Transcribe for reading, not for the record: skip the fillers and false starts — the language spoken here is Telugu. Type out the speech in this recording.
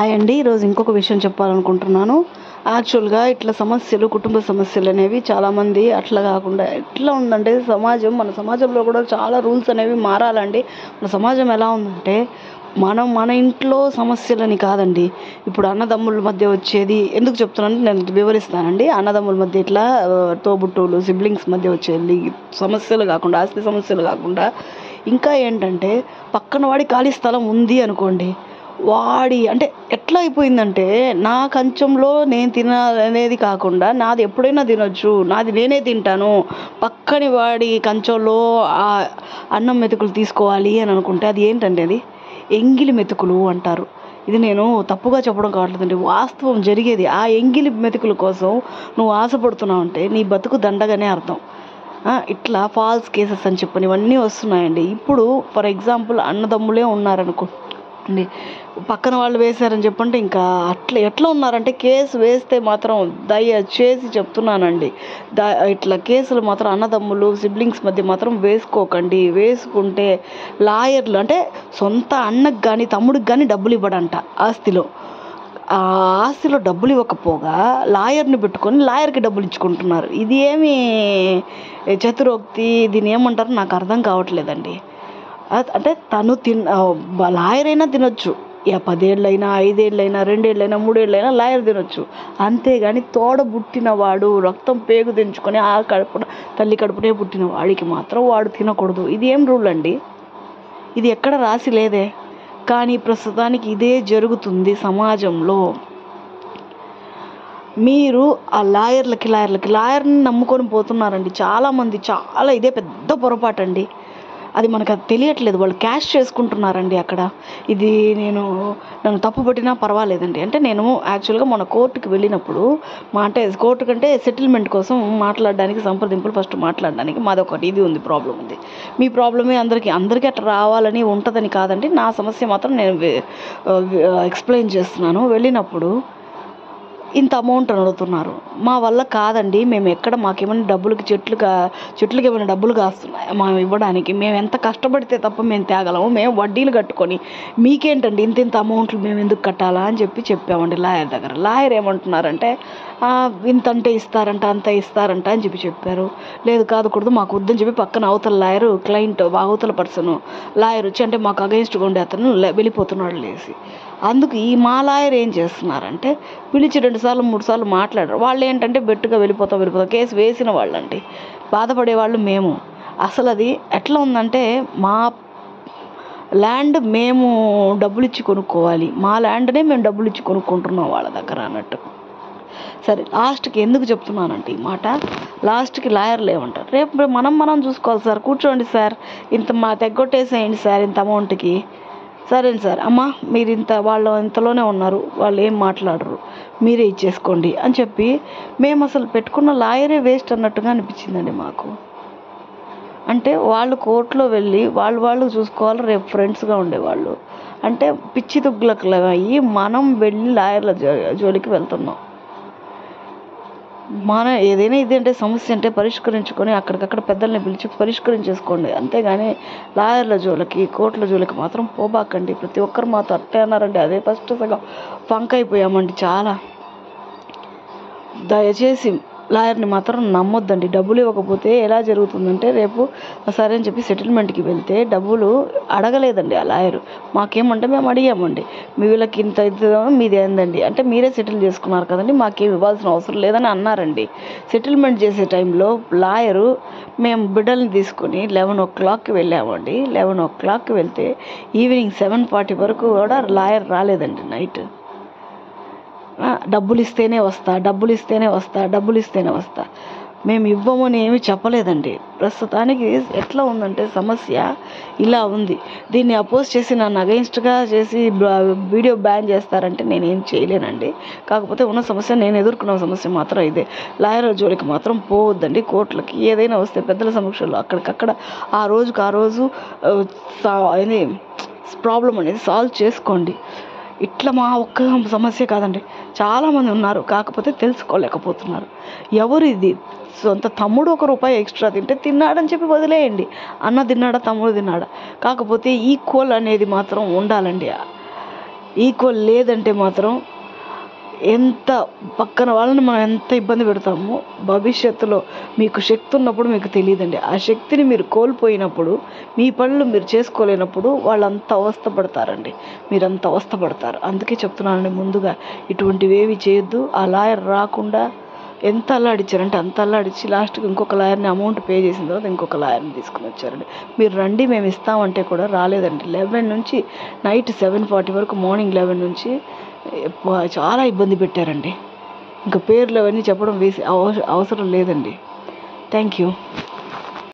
హాయ్ అండి. ఈరోజు ఇంకొక విషయం చెప్పాలనుకుంటున్నాను. యాక్చువల్‌గా ఇట్లా సమస్యలు, కుటుంబ సమస్యలనేవి చాలామంది అట్లా కాకుండా ఎట్లా ఉందంటే మన సమాజంలో కూడా చాలా రూల్స్ అనేవి మారాలండి. మన సమాజం ఎలా ఉందంటే మన ఇంట్లో సమస్యలని కాదండి. ఇప్పుడు అన్నదమ్ముల మధ్య వచ్చేది ఎందుకు చెప్తున్నానంటే నేను వివరిస్తానండి. అన్నదమ్ముల మధ్య ఇట్లా తోబుట్టువులు, సిబ్లింగ్స్ మధ్య వచ్చేది సమస్యలు కాకుండా, ఆస్తి సమస్యలు కాకుండా ఇంకా ఏంటంటే పక్కన వాడి ఖాళీ స్థలం ఉంది అనుకోండి. అంటే ఎట్లా అయిపోయిందంటే నా కంచంలో నేను తినాలనేది కాకుండా నాది ఎప్పుడైనా తినొచ్చు, నాది నేనే తింటాను, పక్కని వాడి కంచంలో ఆ అన్నం మెతుకులు తీసుకోవాలి అని అనుకుంటే అది ఏంటంటే అది ఎంగిలి మెతుకులు అంటారు. ఇది నేను తప్పుగా చెప్పడం కావట్లేదండి, వాస్తవం జరిగేది. ఆ ఎంగిలి మెతుకుల కోసం నువ్వు ఆశపడుతున్నావు అంటే నీ బతుకు దండగానే అర్థం. ఇట్లా ఫాల్స్ కేసెస్ అని చెప్పని ఇవన్నీ వస్తున్నాయండి. ఇప్పుడు ఫర్ ఎగ్జాంపుల్ అన్నదమ్ములే ఉన్నారనుకో అండి, పక్కన వాళ్ళు వేశారని చెప్పంటే ఇంకా ఎట్లా ఉన్నారంటే కేసు వేస్తే మాత్రం దయచేసి చెప్తున్నానండి, ఇట్లా కేసులు మాత్రం అన్నదమ్ములు సిబ్లింగ్స్ మధ్య మాత్రం వేసుకోకండి. వేసుకుంటే లాయర్లు అంటే సొంత అన్నకు కానీ తమ్ముడికి కానీ డబ్బులు ఇవ్వడంట ఆస్తిలో. ఆ ఆస్తిలో డబ్బులు ఇవ్వకపోగా లాయర్ని పెట్టుకొని లాయర్కి డబ్బులు ఇచ్చుకుంటున్నారు. ఇది ఏమి చతురోక్తి, దీన్ని ఏమంటారు నాకు అర్థం కావట్లేదండి. అంటే తను లాయర్ అయినా తినొచ్చు, 10 ఏళ్ళైనా 5 ఏళ్ళైనా 2 ఏళ్ళైనా 3 ఏళ్ళైనా లాయర్ తినొచ్చు. అంతేగాని తోడబుట్టినవాడు రక్తం పేగు తెంచుకొని తల్లి కడుపునే పుట్టిన వాడికి మాత్రం వాడు తినకూడదు. ఇది ఏం రూల్ అండి? ఇది ఎక్కడ రాసి లేదే. కానీ ప్రస్తుతానికి ఇదే జరుగుతుంది సమాజంలో. మీరు ఆ లాయర్ని నమ్ముకొని పోతున్నారండి చాలామంది. ఇదే పెద్ద పొరపాటు అండి. అది మనకు తెలియట్లేదు. వాళ్ళు క్యాష్ చేసుకుంటున్నారండి అక్కడ. ఇది నన్ను తప్పు పట్టినా పర్వాలేదండి. అంటే నేను యాక్చువల్గా మన కోర్టుకి వెళ్ళినప్పుడు అంటే కోర్టు కంటే సెటిల్మెంట్ కోసం మాట్లాడడానికి, సంప్రదింపులు ఫస్ట్ మాట్లాడడానికి మాదొకటి ఇది ఉంది, ప్రాబ్లం ఉంది. మీ ప్రాబ్లమే అందరికీ అట్లా రావాలని ఉంటుందని కాదండి. నా సమస్య మాత్రం నేను ఎక్స్ప్లెయిన్ చేస్తున్నాను. వెళ్ళినప్పుడు ఇంత అమౌంట్ అని అడుగుతున్నారు. మా వల్ల కాదండి, మాకేమైనా చెట్లకి ఏమైనా డబ్బులు కాస్తున్నాయా మేము ఇవ్వడానికి? మేము ఎంత కష్టపడితే తప్ప మేము తేగలము, మేము వడ్డీలు కట్టుకొని మీకేంటండి ఇంత అమౌంట్లు మేము ఎందుకు కట్టాలా అని చెప్పామండి లాయర్ దగ్గర. లాయర్ ఏమంటున్నారంటే ఇంత అంటే ఇస్తారంట, అంత ఇస్తారంట అని చెప్పారు. లేదు కాదకూడదు మాకు వద్దని చెప్పి పక్కన అవతల లాయరు అవతల పర్సన్ లాయర్ వచ్చి అంటే మాకు అగెన్స్ట్గా ఉండే అతను వెళ్ళిపోతున్నాడు లేసి. అందుకు మా లాయర్ ఏం చేస్తున్నారంటే పిలిచి 2 సార్లు 3 సార్లు మాట్లాడారు. వాళ్ళు ఏంటంటే బెట్టుగా వెళ్ళిపోతాం కేసు వేసిన వాళ్ళండి, బాధపడేవాళ్ళు మేము. అసలు అది ఎట్లా ఉందంటే మా ల్యాండ్ మేము డబ్బులు ఇచ్చి కొనుక్కోవాలి, మా ల్యాండ్నే మేము డబ్బులు ఇచ్చి కొనుక్కుంటున్నాం వాళ్ళ దగ్గర అన్నట్టు. సరే, లాస్ట్కి ఎందుకు చెప్తున్నానంటే ఈ మాట, లాస్ట్కి లాయర్లు ఏమంటారు, రేపు మనం చూసుకోవాలి సార్, కూర్చోండి సార్, ఇంత మా తెగ్గొట్టేసేయండి సార్ ఇంత అమౌంట్కి. సరేండి సార్, అమ్మ మీరు వాళ్ళు ఇంతలోనే ఉన్నారు, వాళ్ళు ఏం మాట్లాడరు, మీరే ఇచ్చేసుకోండి అని చెప్పి మేము అసలు పెట్టుకున్న లాయరే వేస్ట్ అన్నట్టుగా అనిపించిందండి మాకు. అంటే వాళ్ళు కోర్టులో వెళ్ళి వాళ్ళు చూసుకోవాలి, రేపు ఫ్రెండ్స్గా ఉండేవాళ్ళు అంటే పిచ్చి దుగ్గులకు అయ్యి మనం వెళ్ళి లాయర్ల జోలికి వెళ్తున్నాం. ఏదైనా ఇది అంటే సమస్య అంటే పరిష్కరించుకొని అక్కడికక్కడ పెద్దల్ని పిలిచి పరిష్కరించేసుకోండి. అంతేగాని లాయర్ల జోలికి కోర్టుల జోలికి మాత్రం పోబాకండి. ప్రతి ఒక్కరు మాతో అట్టే అన్నారండి, అదే ఫస్ట్ సగం ఫంక్ అయిపోయామండి చాలా. దయచేసి లాయర్ని మాత్రం నమ్మొద్దండి. డబ్బులు ఇవ్వకపోతే ఎలా జరుగుతుందంటే రేపు సరే అని చెప్పి సెటిల్మెంట్కి వెళ్తే డబ్బులు అడగలేదండి ఆ లాయరు. మాకేమంటే మేము అడిగామండి, మీ వీళ్ళకి ఇంత మీది ఏందండి అంటే మీరే సెటిల్ చేసుకున్నారు కదండి, మాకేం ఇవ్వాల్సిన అవసరం లేదని అన్నారండి. సెటిల్మెంట్ చేసే టైంలో లాయరు మేము బిడ్డల్ని తీసుకొని 11 o'clockకి వెళ్ళామండి. 11 o'clockకి వెళ్తే ఈవినింగ్ 7:40 వరకు కూడా లాయర్ రాలేదండి. నైట్ డబ్బులు ఇస్తేనే వస్తా మేము ఇవ్వమని ఏమీ చెప్పలేదండి. ప్రస్తుతానికి ఎట్లా ఉందంటే సమస్య ఇలా ఉంది. దీన్ని అపోజ్ చేసి నన్ను అగెయిన్స్ట్గా చేసి వీడియో బ్యాన్ చేస్తారంటే నేనేం చేయలేనండి. కాకపోతే ఉన్న సమస్య, నేను ఎదుర్కొన్న సమస్య మాత్రం ఇదే. లాయర్ జోలికి మాత్రం పోవద్దండి. కోర్టులకి ఏదైనా వస్తే పెద్దల సమక్షంలో అక్కడికక్కడ ఆ రోజు ప్రాబ్లం అనేది సాల్వ్ చేసుకోండి. ఇట్లా మా ఒక్క సమస్య కాదండి, చాలామంది ఉన్నారు, కాకపోతే తెలుసుకోలేకపోతున్నారు. ఎవరు ఇది సొంత తమ్ముడు 1 రూపాయి ఎక్స్ట్రా తింటే తిన్నాడని చెప్పి వదిలేయండి, అన్న తిన్నాడా తమ్ముడు తిన్నాడా, కాకపోతే ఈక్వల్ అనేది మాత్రం ఉండాలండి. ఈక్వల్ లేదంటే మాత్రం ఎంత పక్కన వాళ్ళని మనం ఎంత ఇబ్బంది పెడతామో భవిష్యత్తులో మీకు శక్తి ఉన్నప్పుడు మీకు తెలియదండి. ఆ శక్తిని మీరు కోల్పోయినప్పుడు మీ పనులు మీరు చేసుకోలేనప్పుడు వాళ్ళంత అవస్థపడతారండి, మీరంత అవస్థపడతారు. అందుకే చెప్తున్నానండి, ముందుగా ఇటువంటివేవి చేయొద్దు. ఆ లాయర్ రాకుండా ఎంత అల్లాడిచ్చారంటే అంత అల్లాడిచ్చి లాస్ట్కి ఇంకొక లాయర్ని అమౌంట్ పే చేసిన తర్వాత ఇంకొక లాయర్ని తీసుకుని వచ్చారండి. మీరు రండి మేము ఇస్తామంటే కూడా రాలేదండి. 11 నుంచి నైట్ 7:40 వరకు, మార్నింగ్ 11 నుంచి చాలా ఇబ్బంది పెట్టారండి. ఇంకా పేర్లు అవన్నీ చెప్పడం అవసరం లేదండి. Thank you.